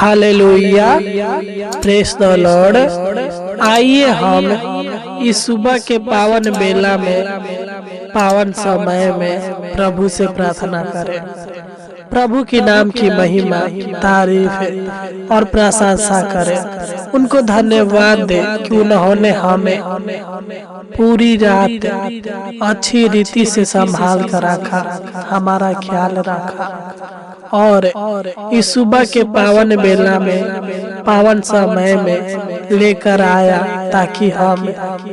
Hallelujah, praise the Lord. आइए हम इस सुबह के पावन बेला में, पावन समय में प्रभु से प्रार्थना करें। प्रभु के नाम की महिमा, तारीफ और प्रशंसा करें। उनको धन्यवाद दे कि उन्होंने हमें पूरी रात अच्छी रीति से संभाल कर रखा, हमारा ख्याल रखा और इस सुबह के पावन बेला में, पावन समय में लेकर आया ताकि हम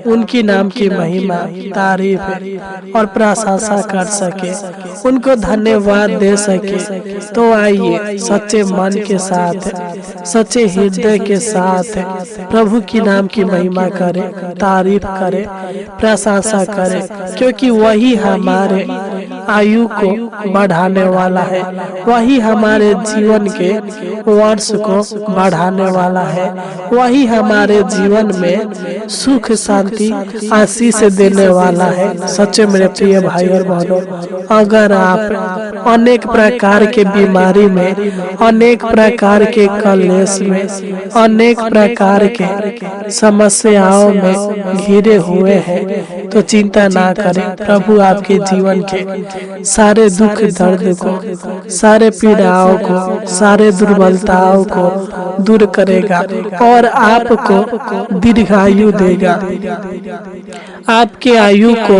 उनकी नाम की महिमा, तारीफ और प्रशंसा कर सके, उनको धन्यवाद दे सके। तो आइए सच्चे मन के साथ, सच्चे हृदय के साथ प्रभु की नाम की महिमा करें, तारीफ करें, प्रशंसा करें, क्योंकि वही हमारे आयु को बढ़ाने वाला है, वही हमारे जीवन के वर्ष को बढ़ाने वाला है, वही हमारे जीवन में सुख शांति आशीष देने वाला है। सच्चे मेरे प्रिय भाई और बहनों, अगर आप अनेक प्रकार के बीमारी में, अनेक प्रकार के कलेश में, अनेक प्रकार के समस्याओं में घिरे हुए हैं तो चिंता ना करें। प्रभु आपके जीवन के सारे दुख दर्द को, सारे पीड़ाओं को, सारे दुर्बलताओं को दूर करेगा और आपको दीर्घायु देगा, आपके आयु को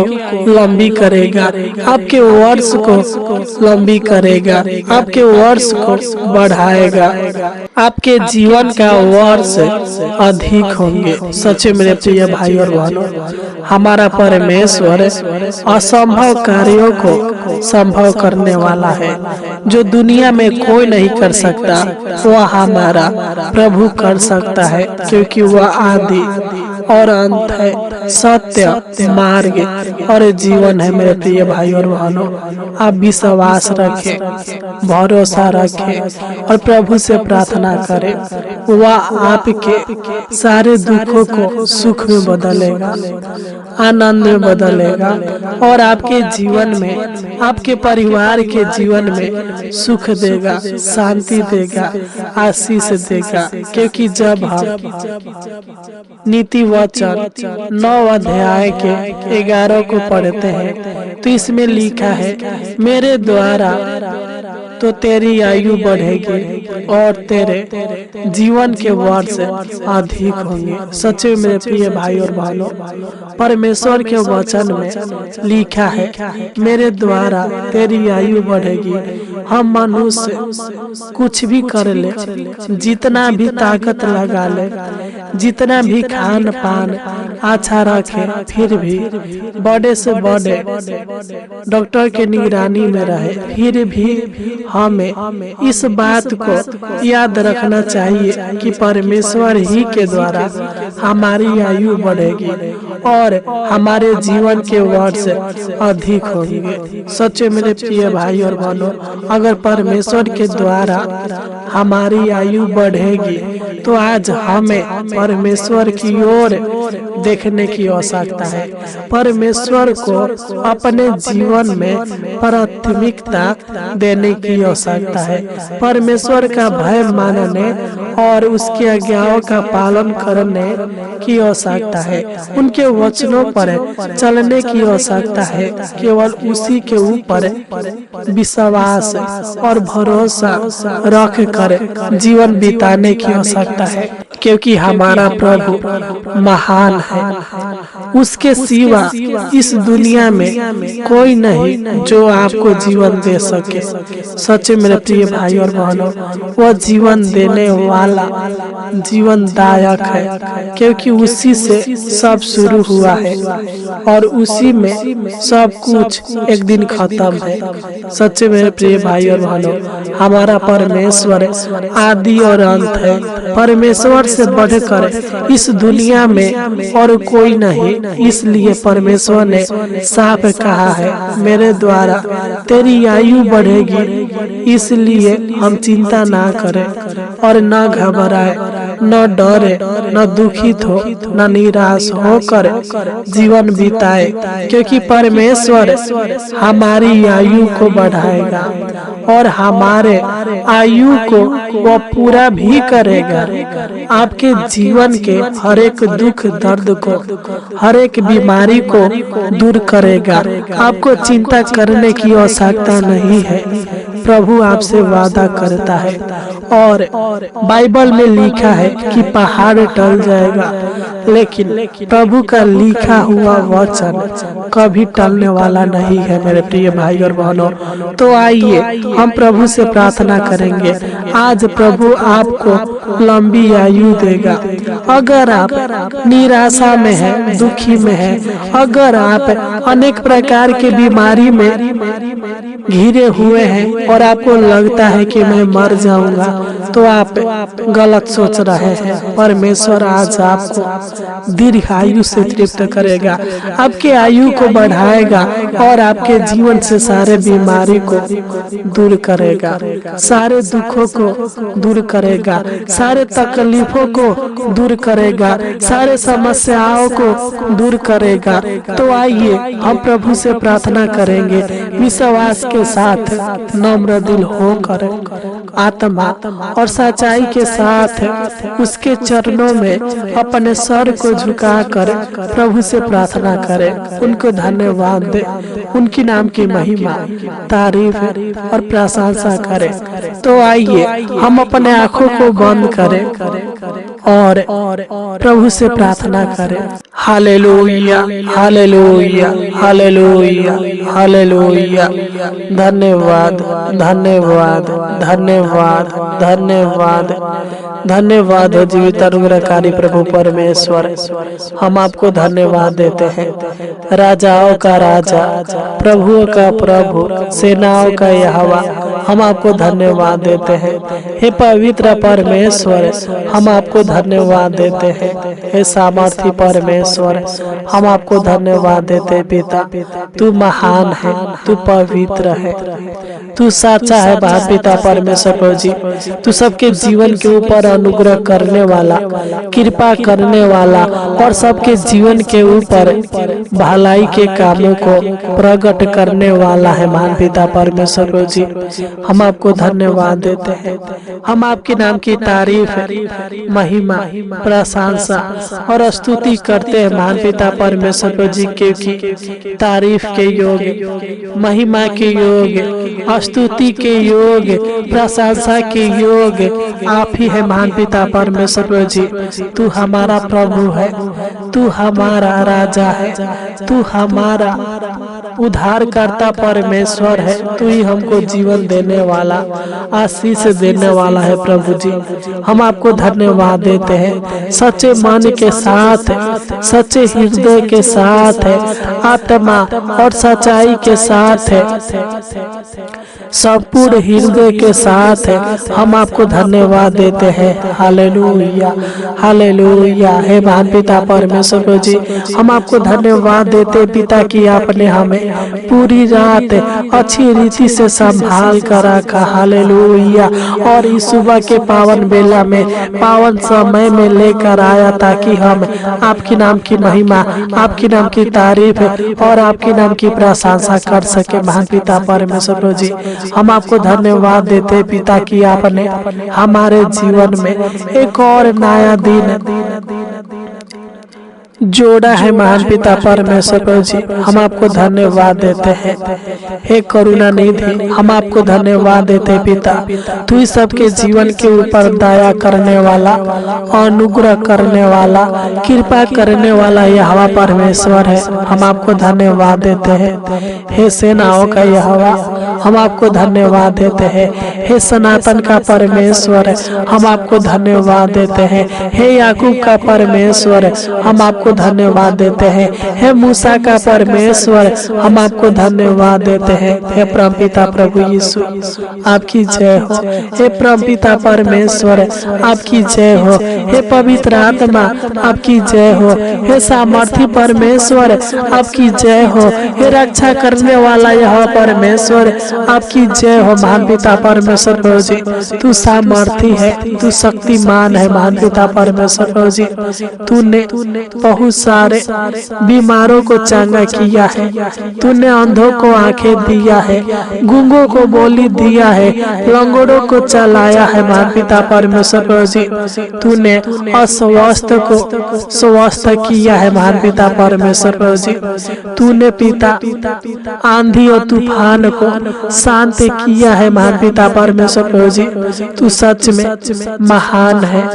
लंबी करेगा, आपके वर्ष को लंबी करेगा, आपके वर्ष को बढ़ाएगा, आपके जीवन का वर्ष अधिक होंगे। सच्चे मेरे प्रिय भाई और बहनों, हमारा परमेश्वर असंभव कार्यों को संभव करने वाला है। जो दुनिया में कोई नहीं कर सकता वह हमारा प्रभु कर सकता है, क्योंकि वह आदि और अंत है, सत्य, मार्ग और जीवन है। मेरे प्रिय भाई और बहनों, आप विश्वास रखें, भरोसा रखें और प्रभु से प्रार्थना करें। वह आपके सारे दुखों को सुख में बदलेगा, आनंद में बदलेगा और आपके जीवन में, आपके परिवार के जीवन में सुख देगा, शांति देगा, आशीष देगा। क्योंकि जब हम नीति वचन 9 अध्याय के 11 को पढ़ते हैं तो इसमें लिखा है, मेरे द्वारा तो तेरी आयु बढ़ेगी और तेरे जीवन के वर्ष अधिक होंगे। सच्चे मेरे प्रिय भाई और बहनों, परमेश्वर के वचन में लिखा है, मेरे द्वारा तेरी आयु बढ़ेगी। हम मनुष्य कुछ भी कर ले, जितना भी ताकत लगा ले, जितना भी खान पान अच्छा रखे, फिर भी बड़े से बड़े डॉक्टर के निगरानी में रहे, फिर भी हमें इस बात को याद रखना चाहिए कि परमेश्वर ही के द्वारा हमारी आयु बढ़ेगी और हमारे जीवन के वर्ष अधिक होंगे। सच्चे मेरे प्रिय भाई और बहनों, अगर परमेश्वर के द्वारा हमारी आयु बढ़ेगी तो आज हमें परमेश्वर की ओर देखने की आवश्यकता है। परमेश्वर को अपने जीवन में प्राथमिकता देने की आवश्यकता है। परमेश्वर का भय मानने और उसकी आज्ञाओं का पालन करने की आवश्यकता है। उनके वचनों पर चलने की आवश्यकता है। केवल उसी के ऊपर विश्वास और भरोसा रख कर जीवन बिताने की आवश्यकता है, क्योंकि हमारा प्रभु महान है। उसके सिवा इस दुनिया में कोई नहीं जो आपको जीवन दे सके। सच्चे मेरे प्रिय भाई और बहनों, वह जीवन देने वाला जीवन दायक है, क्योंकि उसी से सब शुरू हुआ है और उसी में सब कुछ एक दिन खत्म है। सच्चे मेरे प्रिय भाई और बहनों, हमारा परमेश्वर आदि और अंत है। परमेश्वर से बढ़कर इस दुनिया में और कोई नहीं, इसलिए परमेश्वर ने साफ कहा है, मेरे द्वारा तेरी आयु बढ़ेगी। इसलिए हम चिंता ना करें और ना घबराए न डरे, न दुखित हो, न निराश होकर जीवन बिताए, क्योंकि परमेश्वर हमारी आयु को बढ़ाएगा और हमारे आयु को वह पूरा भी करेगा। आपके जीवन के हर एक दुख दर्द को, हर एक बीमारी को दूर करेगा। आपको चिंता करने की आवश्यकता नहीं है। प्रभु आपसे वादा करता है और बाइबल में लिखा है कि पहाड़ टल जाएगा, लेकिन प्रभु का लिखा हुआ वचन कभी टलने वाला नहीं है। मेरे प्रिय भाई और बहनों, तो आइए हम प्रभु से प्रार्थना करेंगे। आज प्रभु आपको लंबी आयु देगा। अगर आप निराशा में है, दुखी में है, अगर आप अनेक प्रकार के बीमारी में घिरे हुए हैं और आपको लगता है कि मैं मर जाऊंगा, तो आप गलत सोच रहे हैं। परमेश्वर आज आपको दीर्घ आयु से तृप्त करेगा, आपके आयु को बढ़ाएगा और आपके जीवन से सारे बीमारी को दूर करेगा, सारे दुखों को दूर करेगा, सारे तकलीफों को दूर करेगा, सारे समस्याओं को दूर करेगा। तो आइए हम प्रभु से प्रार्थना करेंगे विश्वास के साथ, नम्र दिल होकर, आत्मा और सच्चाई के साथ उसके चरणों में अपने सर को झुकाकर प्रभु से प्रार्थना करें, उनको धन्यवाद दे, उनकी नाम की महिमा, तारीफ और प्रशंसा करें। तो आइए हम अपने आंखों को बंद करें और प्रभु से प्रार्थना करें। Hallelujah, hallelujah, hallelujah, hallelujah. धन्यवाद, धन्यवाद, धन्यवाद, धन्यवाद, धन्यवाद हो जीवित अनुग्रहकारी प्रभु परमेश्वर। हम आपको धन्यवाद देते हैं, राजाओं का राजा, प्रभुओं का प्रभु, सेनाओं का यहोवा। हम आपको धन्यवाद देते हैं। हे पवित्र परमेश्वर, हम आपको धन्यवाद देते हैं। हे सामर्थी परमेश्वर, हम आपको धन्यवाद देते। पिता, तू महान है, तू पवित्र है, तू सच्चा है। पिता परमेश्वर प्रभु जी, तू सबके जीवन के ऊपर अनुग्रह करने वाला, कृपा करने वाला और सबके जीवन के ऊपर भलाई के कामों को प्रकट करने वाला है। महान पिता परमेश्वर प्रभु जी, हम आपको धन्यवाद देते हैं। हम आपके नाम की तारीफ, महिमा, प्रशंसा और स्तुति करते हैं। महान पिता परमेश्वर प्रभु जी, क्योंकि तारीफ के योग, महिमा के योग, स्तुति के योग, प्रशंसा के योग आप ही है। महान पिता परमेश्वर प्रभु जी, तू हमारा प्रभु है, तू हमारा राजा है, तू हमारा उद्धारकर्ता परमेश्वर है। तू ही हमको जीवन देने वाला, आशीष देने वाला है। प्रभु जी, हम आपको धन्यवाद देते हैं। सच्चे मन के साथ, सच्चे हृदय के साथ, आत्मा और सच्चाई के साथ, संपूर्ण हृदय के साथ हम आपको धन्यवाद देते हैं। Hallelujah, hallelujah. हे महान पिता परमेश्वर प्रभु जी, हम आपको धन्यवाद देते पिता कि आपने हमें पूरी रात अच्छी रीति से संभाल कर रखा। हालेलुया। और इस सुबह के पावन बेला में, पावन समय में लेकर आया, ताकि हम आपके नाम की महिमा, आपके नाम की तारीफ और आपके नाम की प्रशंसा कर सके। महान पिता परमेश्वर प्रभु जी, हम आपको धन्यवाद देते पिता कि आपने हमारे जीवन में एक और नया दिन जोड़ा है। महान पिता परमेश्वर प्रभु जी, हम आपको धन्यवाद देते हैं। हे करुणा निधि, हम आपको धन्यवाद देते पिता, तू ही सबके जीवन के ऊपर दया करने वाला, अनुग्रह करने वाला, कृपा करने वाला यहोवा परमेश्वर है। हम आपको धन्यवाद देते हैं। हे सेनाओं का यहोवा, हम आपको धन्यवाद देते हैं। हे सनातन का परमेश्वर, हम आपको धन्यवाद देते हैं। हे याकूब का परमेश्वर, हम आपको आपको धन्यवाद देते हैं। हे मूसा का परमेश्वर, हम आपको धन्यवाद देते हैं। हे परमपिता प्रभु यीशु, आपकी जय हो। हे परमपिता परमेश्वर, आपकी जय हो। हे पवित्र आत्मा, आपकी जय हो। हे सामर्थी परमेश्वर, आपकी जय हो। हे रक्षा करने वाला यह परमेश्वर, आपकी जय हो। महान पिता परमेश्वर प्रभु जी, तू सामर्थी है, तू शक्तिमान है। महान पिता परमेश्वर प्रभु जी, तूने बहुत सारे बीमारों को चंगा किया है, तूने अंधों को आंखें दिया है, गूंगों को बोली दिया है, लंगड़ों को चलाया है। महान पिता परमेश्वर प्रभु जी, तूने अस्वस्थ को स्वस्थ किया है। महान पिता परमेश्वर प्रभु जी, तूने पिता आंधी और तूफान को शांत किया है। महान पिता परमेश्वर प्रभु जी, तू सच में महान है,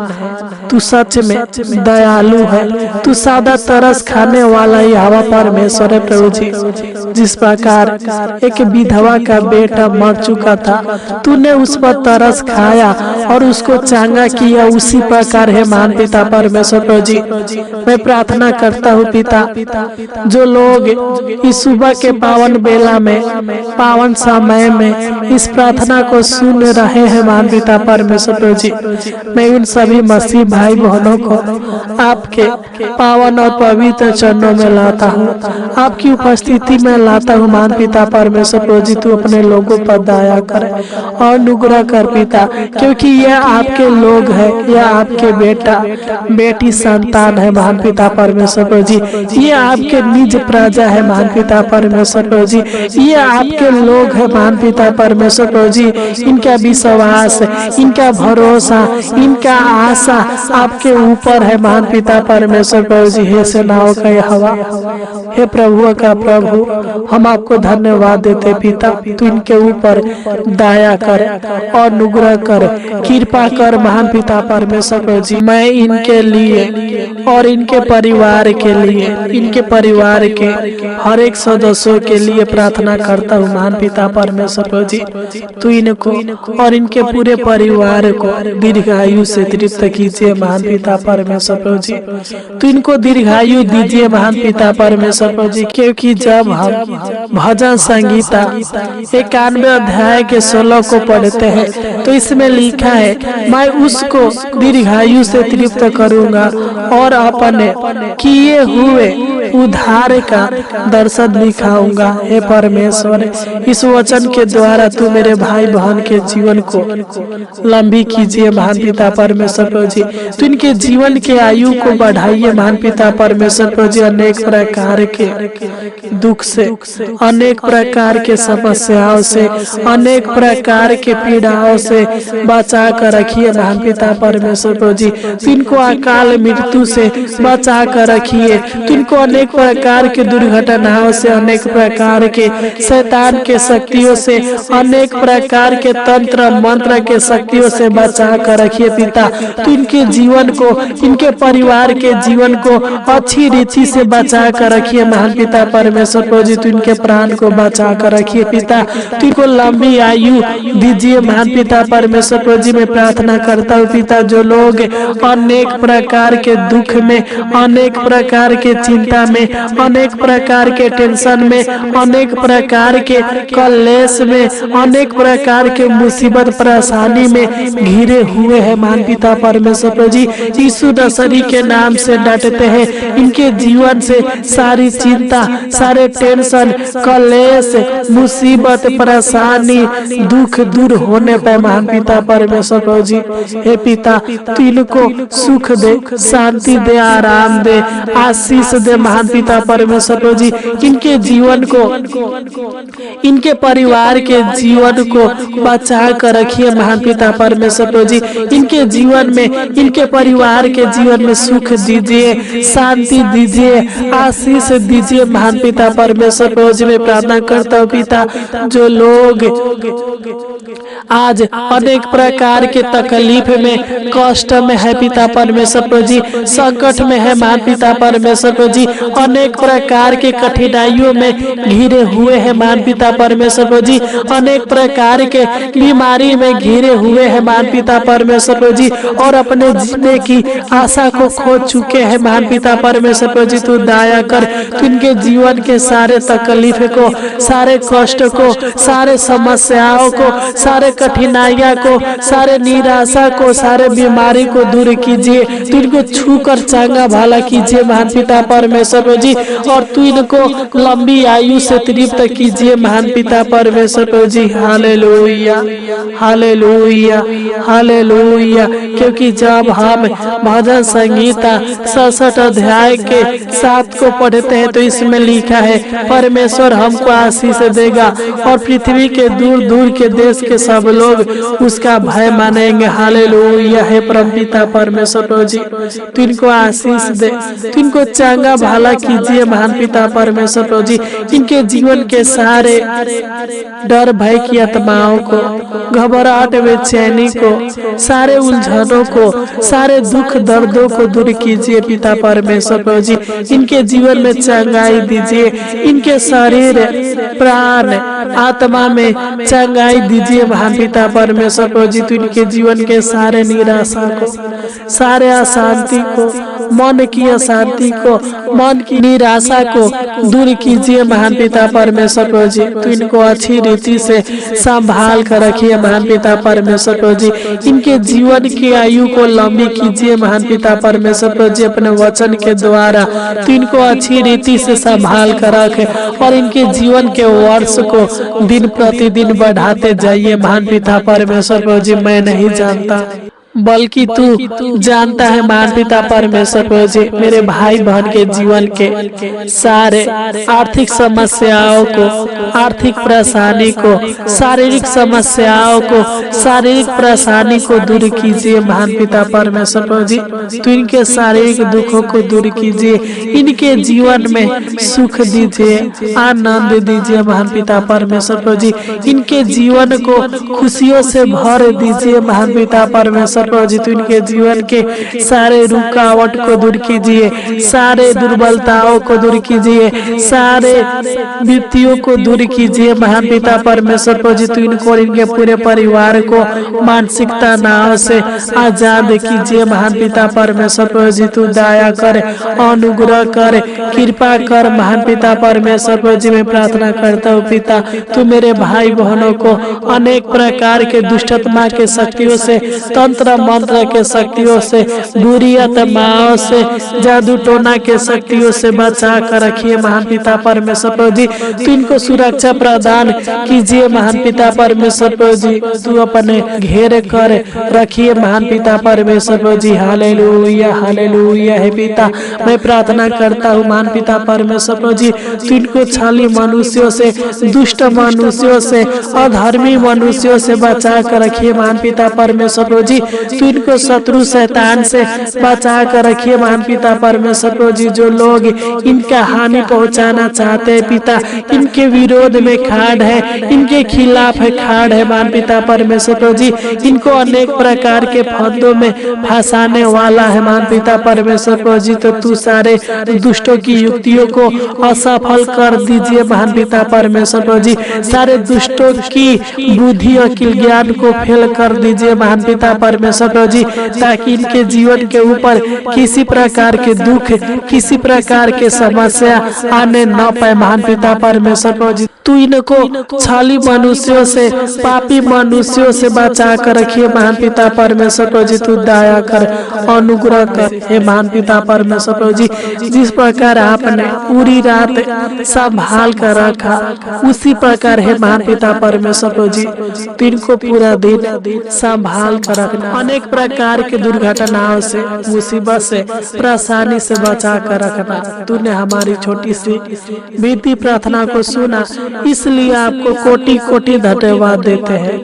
तू सच में दयालु है, तू सादा तरस खाने वाला यहोवा परमेश्वर है प्रभु जी। जिस प्रकार एक विधवा का बेटा मर चुका था, तूने उस पर तरस खाया और उसको चंगा किया, उसी प्रकार है महान पिता परमेश्वर प्रभु जी। मैं प्रार्थना करता हूँ पिता, जो लोग इस सुबह के पावन बेला में, पावन समय में इस प्रार्थना को सुन रहे हैं महान पिता परमेश्वर प्रभु जी, मैं उन सभी मसीह भाई बहनों को आपके पावन और पवित्र चरणों में लाता हूँ, आपकी उपस्थिति में लाता हूँ। महान पिता परमेश्वर प्रभु जी, तू अपने लोगों पर दया कर और अनुग्रह कर पिता, क्योंकि यह आपके लोग है, यह आपके बेटा बेटी संतान है। महान पिता परमेश्वर प्रभु जी, ये आपके निज प्रजा है। महान पिता परमेश्वर प्रभु जी, ये आपके लोग है। महान पिता परमेश्वर प्रभु जी, इनका विश्वास, इनका भरोसा, इनका आशा आपके ऊपर है। महान पिता परमेश्वर प्रभु जी, हे सेनाओं का यहोवा, हे प्रभु का प्रभु, हम आपको धन्यवाद देते पिता, तू इनके ऊपर दया कर और अनुग्रह कर, कृपा कर। महान पिता परमेश्वर प्रभु जी, मैं इनके लिए और इनके परिवार के लिए, इनके परिवार के हर एक सदस्यों के लिए प्रार्थना करता हूँ। महान पिता परमेश्वर प्रभु जी, तू इनको और इनके पूरे परिवार को दीर्घायु से तृप्त कीजिए। महान पिता परमेश्वर प्रभु जी, तू इनको दीर्घायु दीजिए। महान पिता परमेश्वर प्रभु जी, क्योंकि जब हम भजन संगीता 91 अध्याय के 16 को पढ़ते हैं तो इसमें लिखा है, मैं उसको दीर्घायु से तृप्त करूंगा और अपने किए हुए उद्धार का दर्शन दिखाऊंगा। हे परमेश्वर, इस वचन के द्वारा तू मेरे भाई बहन के जीवन को लंबी कीजिए। महान पिता परमेश्वर प्रभु जी, तू इनके जीवन के आयु को बढ़ाइए। महान पिता परमेश्वर प्रभु जी, अनेक प्रकार के दुख से, अनेक प्रकार के समस्याओं से, अनेक प्रकार के पीड़ाओं से बचा कर रखिए। महान पिता परमेश्वर प्रभु जी, इनको अकाल मृत्यु से बचा कर रखिए। इनको अनेक प्रकार के दुर्घटनाओं से, अनेक प्रकार के शैतान के शक्तियों से, अनेक प्रकार के तंत्र मंत्र के शक्तियों से बचा कर रखिए पिता। तो इनके जीवन को, इनके परिवार के जीवन को अच्छी रीति से बचा कर रखिए। महान पिता परमेश्वर प्रभु जी, तो इनके प्राण को बचा कर रखिए पिता। तो इनको लंबी आयु दीजिए। महान पिता परमेश्वर प्रभु जी, मैं प्रार्थना करता हूँ पिता, जो लोग अनेक प्रकार के दुख में, अनेक प्रकार के चिंता में, अनेक प्रकार के टेंशन में, अनेक प्रकार के कलेश में, अनेक प्रकार के मुसीबत परेशानी में घिरे हुए हैं, महान पिता परमेश्वर प्रभु जी, यीशु नसरी के नाम से डटते हैं। इनके जीवन से सारी चिंता, सारे टेंशन, कलेश, मुसीबत, परेशानी, दुख दूर होने पर महान पिता परमेश्वर प्रभु जी, हे पिता, तू इनको सुख दे, शांति दे, आराम दे, आशीष दे। महान पिता परमेश्वर प्रभु जी, इनके जीवन को, इनके परिवार के जीवन को बचा कर रखिए। महान पिता परमेश्वर प्रभु जी, इनके जीवन में, इनके परिवार के जीवन में सुख दीजिए, शांति दीजिए, आशीष दीजिए। महान पिता परमेश्वर प्रभु जी, मैं प्रार्थना करता हूँ पिता, जो लोग आज अनेक प्रकार के तकलीफ में, कष्ट में है पिता परमेश्वर प्रभु जी, संकट में है महान पिता परमेश्वर प्रभु जी, अनेक प्रकार के कठिनाइयों में घिरे हुए हैं महान पिता परमेश्वर प्रभु जी, अनेक प्रकार के बीमारी में घिरे हुए हैं महान पिता परमेश्वर प्रभु जी, और अपने जीने की आशा को खो चुके हैं महान पिता परमेश्वर प्रभु जी। तू दया कर, तू इनके जीवन के सारे तकलीफ को, सारे कष्ट को, सारे समस्याओं को, सारे कठिनाइयां को, सारे निराशा को, सारे बीमारी को दूर कीजिए। तू इनको छू कर चंगा भला कीजिए महान पिता परमेश्वर प्रभु जी, और तू इनको लंबी आयु से तृप्त कीजिए महान पिता परमेश्वर प्रभु जी। Hallelujah, hallelujah, hallelujah. क्योंकि जब हम भजन संगीता 67 अध्याय के 7 को पढ़ते हैं तो इसमें लिखा है, परमेश्वर हमको आशीष देगा और पृथ्वी के दूर दूर के देश के सब लोग उसका भय मानेंगे। हालेलुया। है परमपिता परमेश्वर प्रभु जी, तू इनको आशीष दे, तू इनको चंगा भला कीजिए महान पिता परमेश्वर प्रभु जी। इनके जीवन के सारे डर भय की आत्माओं को, घबराहट बेचैनी को, सारे उलझनों को, सारे दुख दर्दों को दूर कीजिए पिता परमेश्वर प्रभु जी। इनके जीवन में चंगाई दीजिए, इनके शरीर प्राण आत्मा में चंगाई दीजिए महान पिता परमेश्वर प्रभु जी। तू इनके जीवन के सारे निराशा को, सारे अशांति को, मन की अशांति को, मन की निराशा को दूर कीजिए महान पिता परमेश्वर प्रभु जी। तू इनको अच्छी रीति से संभाल कर रखिए महान पिता परमेश्वर प्रभु जी। इनके जीवन की आयु को लंबी कीजिए महान पिता परमेश्वर प्रभु जी। अपने वचन के द्वारा तू इनको अच्छी रीति से संभाल कर रखे और इनके जीवन के वर्ष को दिन प्रतिदिन बढ़ाते जाइए महान पिता परमेश्वर प्रभु जी। मैं नहीं जानता बल्कि तू जानता है महान पिता परमेश्वर प्रभु जी। मेरे भाई बहन के जीवन के सारे आर्थिक समस्याओं को, आर्थिक परेशानी को, शारीरिक समस्याओं को, शारीरिक परेशानी को दूर कीजिए महान पिता परमेश्वर प्रभु जी। तू इनके शारीरिक दुखों को दूर कीजिए, इनके जीवन में सुख दीजिए, आनंद दीजिए महान पिता परमेश्वर प्रभु जी। इनके जीवन को खुशियों से भर दीजिए महान पिता परमेश्वर प्रभु जी। तू इनके जीवन के सारे रुकावट को दूर कीजिए, सारे दुर्बलताओं को दूर कीजिए, सारे विपत्तियों को दूर कीजिए महान पिता परमेश्वर प्रभु जी। तू इनको और इनके पूरे परिवार को मानसिक तनाव से आजाद कीजिए महान पिता परमेश्वर प्रभु जी। तू दया कर, अनुग्रह कर, कृपा कर महान पिता परमेश्वर प्रभु जी। मैं प्रार्थना करता हूँ पिता, तू मेरे भाई बहनों को अनेक प्रकार के दुष्टता के शक्तियों से, तंत्र मंत्र के शक्तियों से, बुरी आत्माओं से, जादू टोना के शक्तियों से बचा कर रखिए महान पिता परमेश्वर प्रभु जी। तू इनको सुरक्षा प्रदान कीजिए महान पिता परमेश्वर प्रभु जी। तू अपने घेरे कर रखिए महान पिता परमेश्वर प्रभु जी। Hallelujah, hallelujah. है पिता, मैं प्रार्थना करता हूँ महान पिता परमेश्वर प्रभु जी, तू इनको छली मनुष्यों से, दुष्ट मनुष्यों से, अधर्मी मनुष्यों से बचा कर रखिए महान पिता परमेश्वर प्रभु जी। तू इनको शत्रु शैतान से बचा कर रखिए महान पिता परमेश्वर प्रभु जी। जो लोग इनका हानि पहुंचाना चाहते हैं पिता, इनके विरोध में खाड़ है, इनके खिलाफ है खाड़ है महान पिता परमेश्वर प्रभु जी। इनको अनेक प्रकार के फंदों में फंसाने वाला है महान पिता परमेश्वर प्रभु जी। तो तू सारे दुष्टों की युक्तियों को असफल कर दीजिए महान पिता परमेश्वर प्रभु जी। सारे दुष्टों की बुद्धि और ज्ञान को फेल कर दीजिए महान पिता परमेश्वर प्रभु जी, ताकि इनके जीवन के ऊपर किसी प्रकार के दुख, किसी प्रकार के समस्या आने न पाए महान पिता परमेश्वर प्रभु जी। तू इनको छली मनुष्यों से, पापी मनुष्यों से बचा कर रखिए महान पिता परमेश्वर प्रभु जी। तू दया कर, अनुग्रह कर हे महान पिता परमेश्वर प्रभु जी। जिस प्रकार आपने पूरी रात संभाल कर रखा, उसी प्रकार है महान पिता परमेश्वर प्रभु जी। तू इनको पूरा दिन संभाल कर रखना, अनेक प्रकार के दुर्घटनाओं से, मुसीबत से, परेशानी से बचा कर रखना। तूने हमारी छोटी सी विनती प्रार्थना को सुना, इसलिए आपको कोटि कोटि धन्यवाद देते हैं।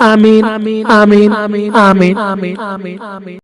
आमीन, आमीन, आमीन, आमीन।